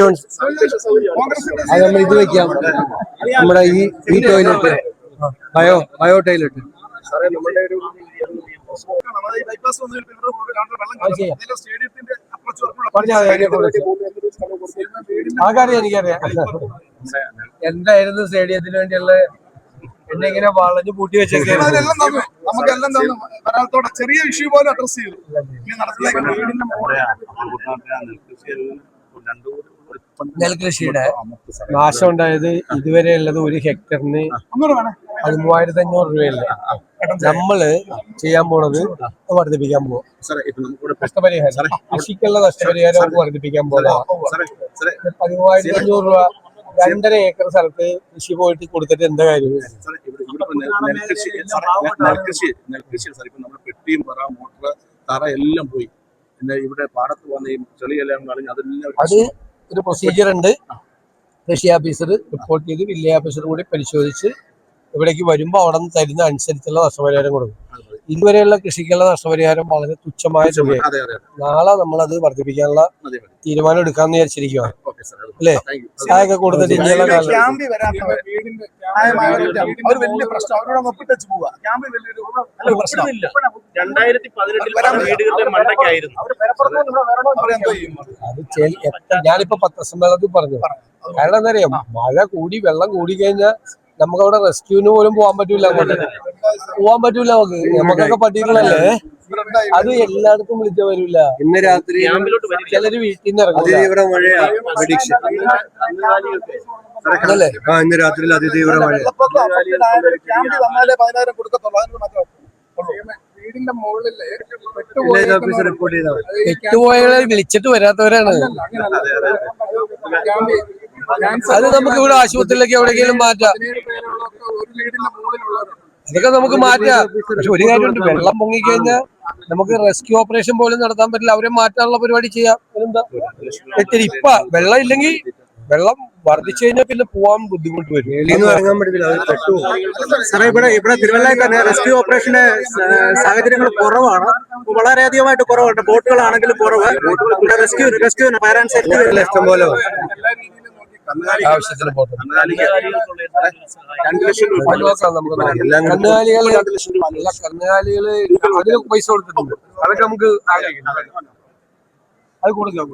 അത് നമ്മൾ ഇത് വെക്കാം, നമ്മുടെ ഈ ടോയ്ലറ്റ്, ബയോ ടോയ്ലറ്റ്. എനിക്കറിയാം എന്തായിരുന്നു സ്റ്റേഡിയത്തിന് വേണ്ടിയുള്ള എന്നെ ഇങ്ങനെ വളഞ്ഞു പൂട്ടി വെച്ചേക്കാം. നമുക്കെല്ലാം ചെറിയ ഇഷ്യൂ പോലും അഡ്രസ് ചെയ്തു. നെൽകൃഷിയുടെ നാശം ഉണ്ടായത് ഇതുവരെ ഉള്ളത് 1 ഹെക്ടറിന് 13,500 രൂപയല്ലേ. നമ്മള് ചെയ്യാൻ പോണത് വർദ്ധിപ്പിക്കാൻ പോവാം. നഷ്ടപരിഹാരം, കൃഷിക്കുള്ള നഷ്ടപരിഹാരം വർദ്ധിപ്പിക്കാൻ പോകാം. 13,500 രൂപ 2.5 ഏക്കർ സ്ഥലത്ത് കൃഷി പോയിട്ട് കൊടുത്തിട്ട് എന്താ കാര്യം? പെട്ടിയും പറ മോട്ടർ തറ എല്ലാം പോയി. പിന്നെ ഇവിടെ പാടത്ത് വന്ന ചെളിയെല്ലാം കളഞ്ഞ് അതെല്ലാം അത് ഒരു പ്രൊസീജിയർ ഉണ്ട്. കൃഷി ഓഫീസർ റിപ്പോർട്ട് ചെയ്ത് വില്ലേജ് ഓഫീസർ കൂടി പരിശോധിച്ച് ഇവിടേക്ക് വരുമ്പോൾ അവിടെ നിന്ന് തരുന്ന അനുസരിച്ചുള്ള നഷ്ടപരിഹാരം കൊടുക്കും. ഇതുവരെയുള്ള കൃഷിക്കുള്ള നഷ്ടപരിഹാരം വളരെ തുച്ഛമായ തുകയാണ്. നാളെ നമ്മളത് വർദ്ധിപ്പിക്കാനുള്ള തീരുമാനം എടുക്കാന്ന് വിചാരിച്ചിരിക്കുകയാണ്. അല്ലേ? സഹായൊക്കെ കൊടുത്തിട്ട് ഇനിയുള്ള കാലം ഞാനിപ്പോ പത്രസമ്മേളനത്തിൽ പറഞ്ഞു. കാരണം എന്താ അറിയാം, മഴ കൂടി വെള്ളം കൂടി കഴിഞ്ഞാൽ നമുക്കവിടെ റെസ്ക്യൂവിന് പോലും പോകാൻ പറ്റൂല. അങ്ങോട്ട് പോകാൻ പറ്റൂല. നമുക്കൊക്കെ പറ്റിയിട്ടുള്ളല്ലേ. അത് എല്ലായിടത്തും വിളിച്ച വരൂല. ഇന്ന് രാത്രി ചിലര് വീട്ടിൽ നിന്ന് ഇറങ്ങൂല. അതല്ലേ? ഇന്ന് രാത്രി അതിതീവ്ര മഴ. പെട്ടുപോയവരെ വിളിച്ചിട്ട് വരാത്തവരാണ്. അത് നമുക്ക് ഇവിടെ ആശുപത്രിയിലേക്ക് എവിടെയെങ്കിലും മാറ്റാം. അതൊക്കെ നമുക്ക് മാറ്റാം. പക്ഷെ ഒരു കാര്യമുണ്ട്, വെള്ളം പൊങ്ങിക്കഴിഞ്ഞാൽ നമുക്ക് റെസ്ക്യൂ ഓപ്പറേഷൻ പോലും നടത്താൻ പറ്റില്ല. അവരെ മാറ്റാനുള്ള പരിപാടി ചെയ്യാം. എന്താ ഇപ്പൊ വെള്ളം ഇല്ലെങ്കിൽ, വെള്ളം വർദ്ധിച്ചു കഴിഞ്ഞാൽ പിന്നെ പോവാൻ ബുദ്ധിമുട്ട് വരും. ഇറങ്ങാൻ പറ്റില്ല. സാറേ, ഇവിടെ തിരുവല്ലയിൽ തന്നെ റെസ്ക്യൂ ഓപ്പറേഷന്റെ സാഹചര്യങ്ങൾ കുറവാണ്, വളരെയധികമായിട്ട് കുറവുണ്ട്. ബോട്ടുകളാണെങ്കിലും കുറവ്. റെസ്ക്യൂ ഫയർ ആൻഡ് സേഫ്റ്റി ഇഷ്ടം പോലെ ആവശ്യത്തിന് പോട്ടെ. കന്നുകാലികള് അതിന് പൈസ കൊടുത്തിട്ടുണ്ട്. അതൊക്കെ നമുക്ക് അത് കൊടുക്കാം.